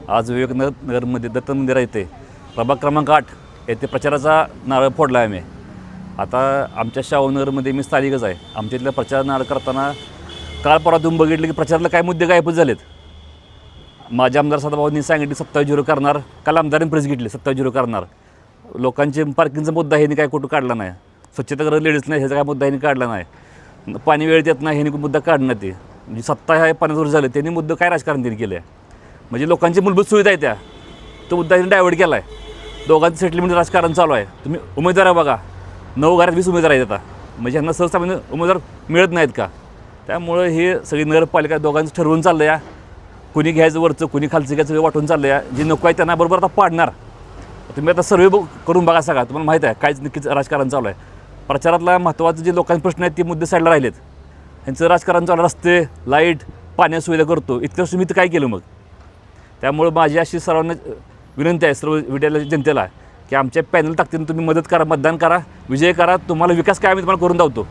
आज विवेकनगरमध्ये दत्त मंदिर येथे प्रभाग क्रमांक 8 येथे प्रचाराचा नारळ फोडला आहे आम्ही. आता आमच्या शाहूनगरमध्ये मी स्थानिकच आहे. आमच्या इथल्या प्रचार नारळ करताना काल परवा तुम्ही बघितलं की प्रचाराला काय मुद्दे गायबच झालेत. माझ्या आमदार सदाभाऊंनी सांगितले 27-0 करणार, काल आमदारांनी प्रेस घेतली 27-0 करणार. लोकांचे पार्किंगचा मुद्दा ह्यांनी काय कुठं काढला नाही, स्वच्छतागृह लेडीज नाही ह्याचा काय मुद्दा ह्यांनी काढला नाही, पाणी वेळेत येत नाही ह्यांनी मुद्दा काढणार. ते म्हणजे सत्ता ह्या पाण्यावर झाले त्यांनी मुद्दा काय राजकारण त्यांनी केलं आहे. म्हणजे लोकांची मूलभूत सुविधा आहे त्या तो मुद्दा त्यांनी डायव्हर्ट केला आहे. दोघांचं सेटलमेंट राजकारण चालू आहे. तुम्ही उमेदवार बघा, 9 घरात 20 उमेदवार आहेत आता. म्हणजे ह्यांना सहजसामान्य उमेदवार मिळत नाहीत का? त्यामुळं हे सगळी नगरपालिका दोघांचं ठरवून चाललं या. कुणी घ्यायचं वरचं, कुणी खालचं घ्यायचं, सगळं वाटून चाललं या. जे नको आहे त्यांना बरोबर आता पाडणार. तुम्ही आता सर्वे करून बघा सगळा, तुम्हाला माहीत आहे कायच नक्कीच राजकारण चालू आहे. प्रचारातला महत्त्वाचे जे लोकांचे प्रश्न आहेत ते मुद्दे साईडला राहिलेत. ह्यांचं राजकारण चालू, रस्ते, लाईट, पाण्याची सुविधा करतो. इतकं तुम्ही तर काय केलं मग? त्यामुळं माझी अशी सर्वांना विनंती आहे, सर्व विद्यालय जनतेला, की आमच्या पॅनल ताकदीने तुम्ही मदत करा, मतदान करा, विजय करा. तुम्हाला विकास काय आम्ही तुम्हाला करून दावतो.